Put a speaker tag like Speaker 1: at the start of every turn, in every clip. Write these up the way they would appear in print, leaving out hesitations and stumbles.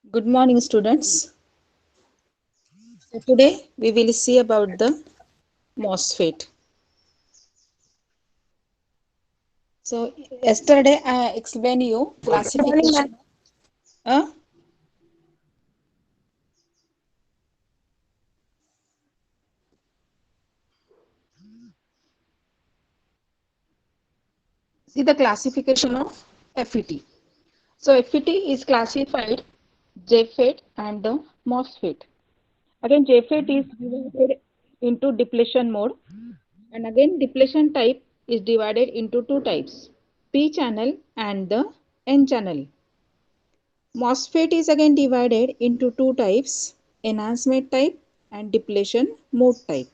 Speaker 1: Good morning, students. So today we will see about the MOSFET. So yesterday I explained you classification. Uh, See the classification of FET. So FET is classified JFET and the MOSFET. Again, JFET is divided into depletion mode, and again depletion type is divided into two types: P channel and the N channel. MOSFET is again divided into two types: enhancement type and depletion mode type.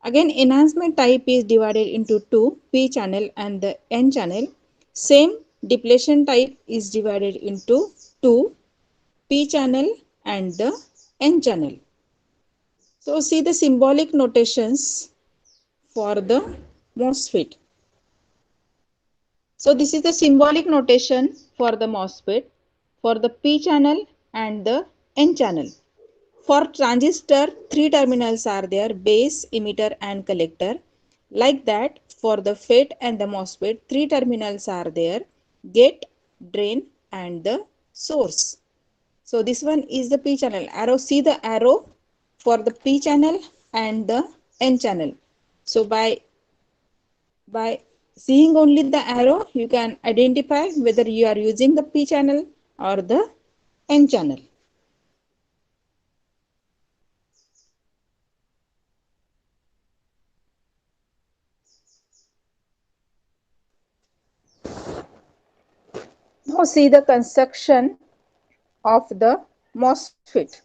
Speaker 1: Again, enhancement type is divided into two: P channel and the N channel. Same depletion type is divided into two: P channel and the N channel. So see the symbolic notations for the MOSFET. So this is the symbolic notation for the MOSFET for the P channel and the N channel. For transistor, three terminals are there: base, emitter and collector. Like that, for the FET and the MOSFET, three terminals are there: gate, drain and the source. So this one is the P channel. Arrow, see the arrow for the P channel and the N channel. So by seeing only the arrow, you can identify whether you are using the P channel or the N channel. Now see the construction of the MOSFET.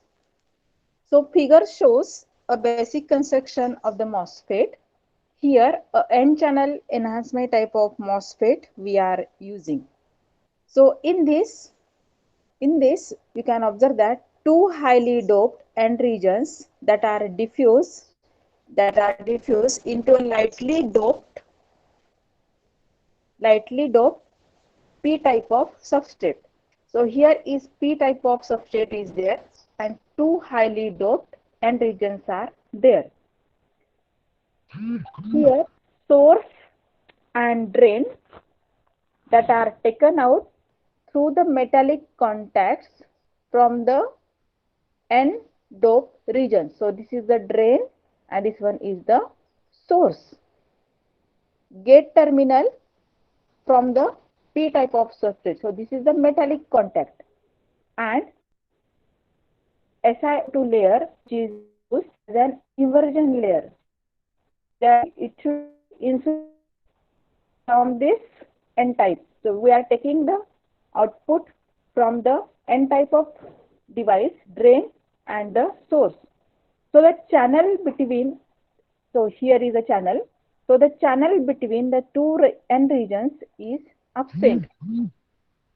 Speaker 1: So figure shows a basic construction of the MOSFET. Here a N channel enhancement type of MOSFET we are using. So in this you can observe that two highly doped N regions that are diffused into a lightly doped P type of substrate. So here is P type of substrate is there, and two highly doped N regions are there. Here source and drain that are taken out through the metallic contacts from the N dope region. So this is the drain and this one is the source. Gate terminal from the P type of substrate. So this is the metallic contact, and SiO2 layer which is used as an inversion layer, that it should be insulated from this N type. So we are taking the output from the N type of device, drain and the source. So the channel between, so here is a channel. So the channel between the two N regions is absent.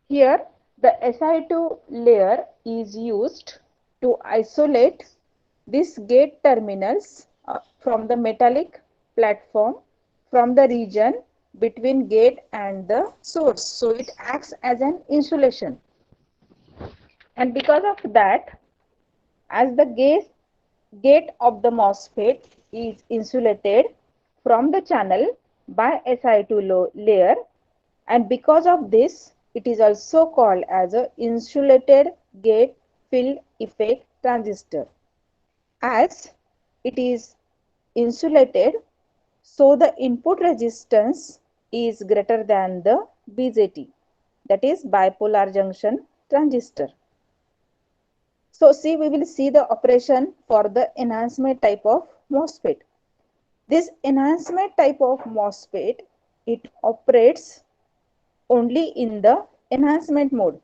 Speaker 1: Here the SiO2 layer is used to isolate these gate terminals from the metallic platform from the region between gate and the source. So it acts as an insulation. And because of that, as the gate of the MOSFET is insulated from the channel by SiO2 layer, and because of this, it is also called as a insulated gate field effect transistor. As it is insulated, so the input resistance is greater than the BJT, that is bipolar junction transistor. So see, we will see the operation for the enhancement type of MOSFET. This enhancement type of MOSFET, it operates only in the enhancement mode,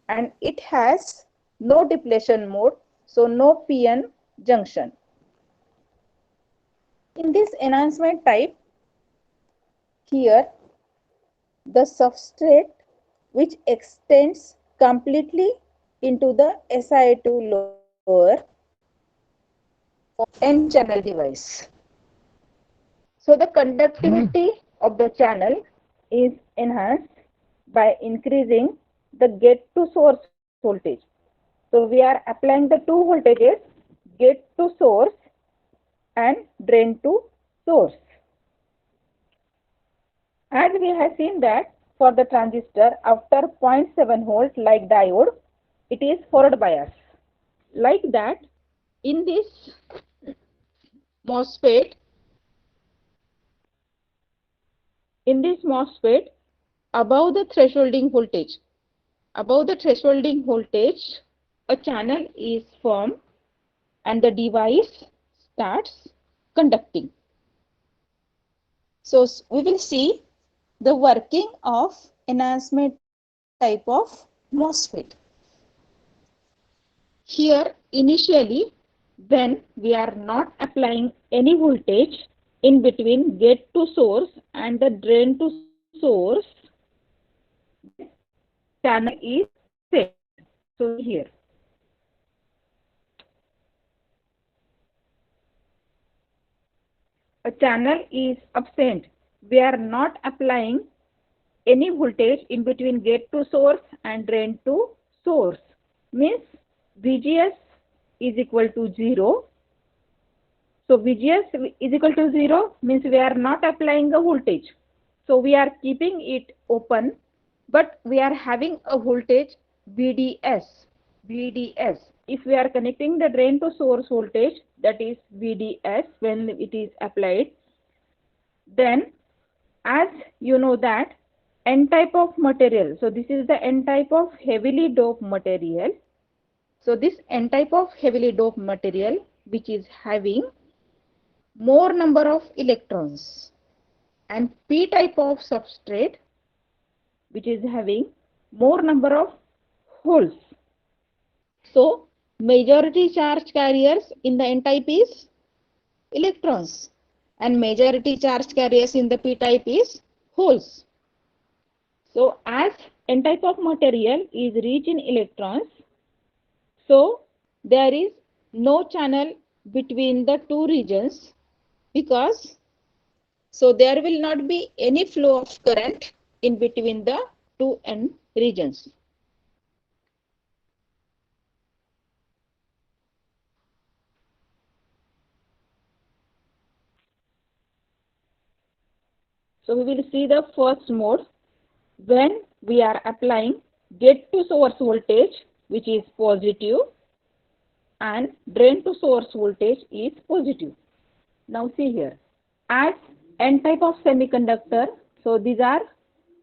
Speaker 1: and it has no depletion mode, so no PN junction. In this enhancement type, here the substrate which extends completely into the SiO2 lower for N-channel device. So the conductivity of the channel is enhanced by increasing the gate to source voltage. So we are applying the two voltages, gate to source and drain to source. As we have seen that for the transistor after 0.7 volt like diode, it is forward bias. Like that, in this MOSFET, above the thresholding voltage, a channel is formed and the device starts conducting. So we will see the working of enhancement type of MOSFET. Here initially, when we are not applying any voltage in between gate to source and the drain to source, then channel is set. So here, a channel is absent. We are not applying any voltage in between gate to source and drain to source. Means VGS is equal to 0. So VGS is equal to 0 means we are not applying a voltage. So we are keeping it open, but we are having a voltage VDS. If we are connecting the drain to source voltage, that is VDS when it is applied, then as you know that N type of material, so this is the N type of heavily doped material. So this N type of heavily doped material which is having more number of electrons, and P type of substrate which is having more number of holes. So majority charge carriers in the N type is electrons and majority charge carriers in the P type is holes. So as N type of material is rich in electrons, so there is no channel between the two regions, because so there will not be any flow of current in between the two N regions. So we will see the first mode when we are applying gate to source voltage which is positive and drain to source voltage is positive. Now see here, as N type of semiconductor, so these are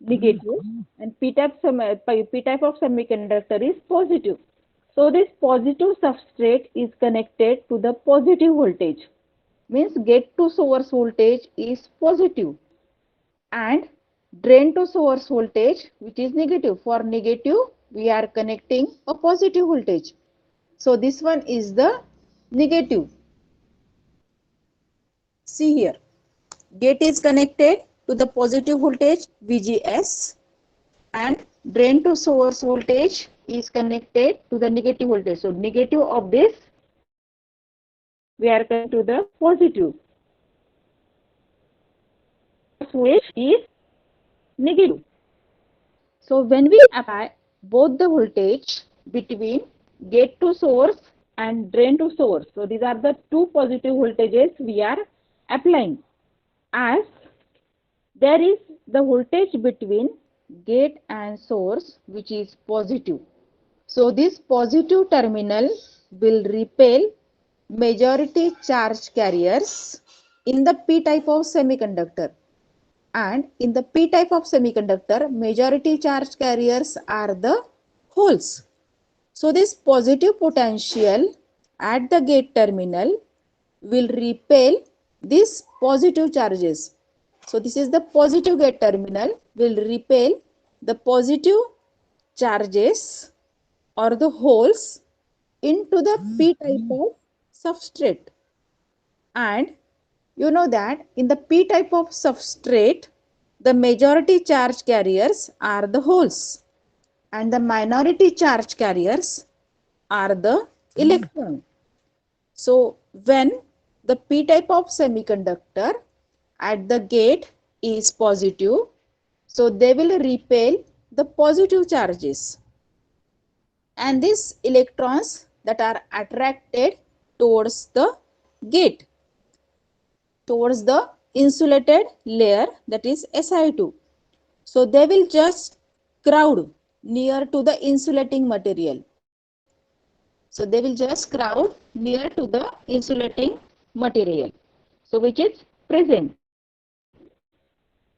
Speaker 1: negative and P type of semiconductor is positive. So this positive substrate is connected to the positive voltage, means gate to source voltage is positive and drain to source voltage which is negative. For negative we are connecting a positive voltage. So this one is the negative. See here, gate is connected to the positive voltage VGS and drain to source voltage is connected to the negative voltage. So negative of this we are connected to the positive. Voltage is negative. So when we apply both the voltage between gate to source and drain to source, so these are the two positive voltages we are applying, as there is the voltage between gate and source which is positive. So this positive terminal will repel majority charge carriers in the P type of semiconductor, and in the P type of semiconductor majority charge carriers are the holes. So this positive potential at the gate terminal will repel these positive charges. So this is the positive gate terminal will repel
Speaker 2: the positive charges or the holes into the p type of substrate. And you know that in the p type of substrate, the majority charge carriers are the holes and the minority charge carriers are the electrons. So when the p type of semiconductor at the gate is positive, so they will repel the positive charges, and these electrons that are attracted towards the gate, towards the insulated layer, that is Si2. So they will just crowd near to the insulating material. So they will just crowd near to the insulating material, so which is present.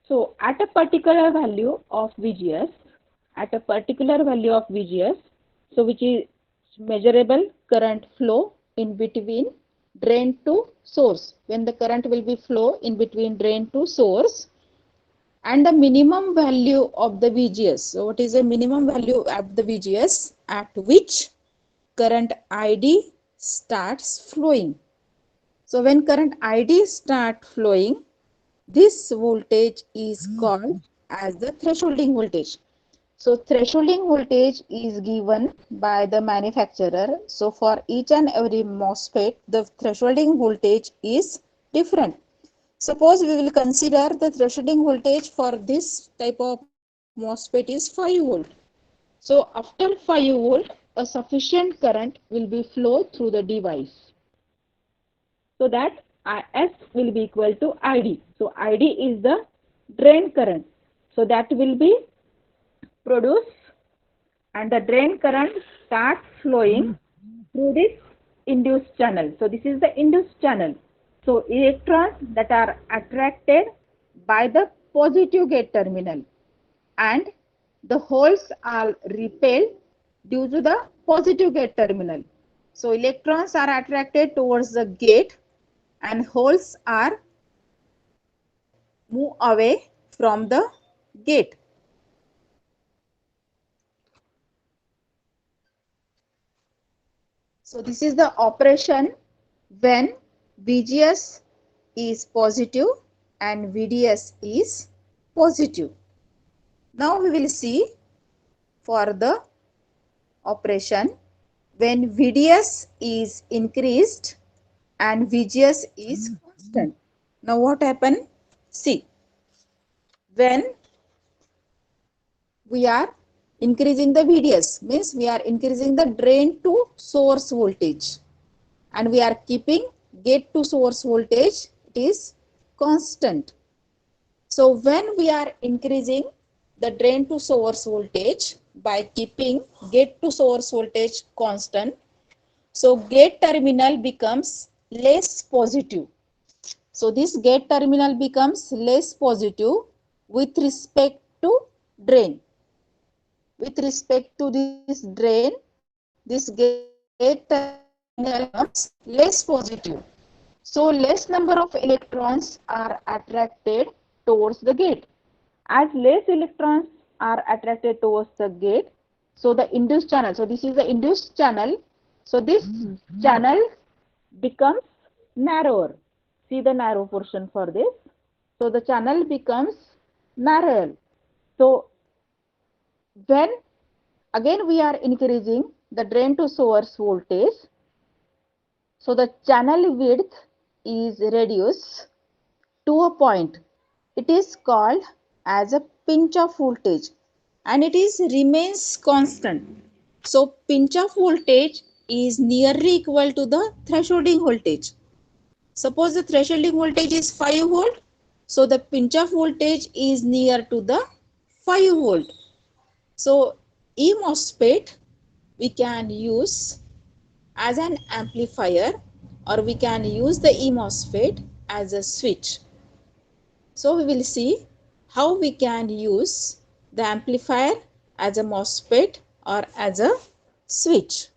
Speaker 1: So at a particular value of VGS, at a particular value of VGS, so which is measurable current flow in between drain to source, when the current will be flow in between drain to source,
Speaker 2: And the minimum value of the VGS. So what is the minimum value at the VGS at which current ID starts flowing? So when current ID start flowing, this voltage is called as the thresholding voltage. So thresholding voltage is given by the manufacturer. So for each and every MOSFET, the thresholding voltage is different. Suppose we will consider the thresholding voltage for this type of MOSFET is 5 volt. So after 5 volt, a sufficient current will be flow through the device.
Speaker 1: so that S will be equal to ID. So ID is the drain current. So that will be produced and the drain current starts flowing through this induced channel. So this is the induced channel. So electrons that are attracted by the positive gate terminal and the holes are repelled due to the positive gate terminal.
Speaker 2: So electrons are attracted towards the gate and holes are move away from the gate. So this is the operation when VGS is positive and VDS is positive. Now we will see for the operation when VDS is increased and VGS is constant. Now what happened? See, when we are increasing the VDS, means we are increasing the drain to source voltage, and we are keeping gate to source voltage, it is constant. So when we are increasing the drain to source voltage by keeping gate to source voltage constant, so gate terminal becomes less positive. So this gate terminal becomes less positive with respect to drain. With respect to this drain, this gate terminal becomes less positive. So less number of electrons are attracted towards the gate.
Speaker 1: As less electrons are attracted towards the gate, so the induced channel, so this is the induced channel, so this channel becomes narrower. See the narrow portion for this. So the channel becomes narrower. So when again we are increasing the drain to source voltage, so the channel width is reduced to a point. It is called as a pinch off voltage and it is remains constant. So pinch off voltage is nearly equal to the thresholding voltage. Suppose the thresholding voltage is 5 volt, so the pinch off voltage is near to the 5 volt. So E MOSFET we can use as an amplifier, or we can use the E MOSFET as a switch. So we will see how we can use the amplifier as a MOSFET or as a switch.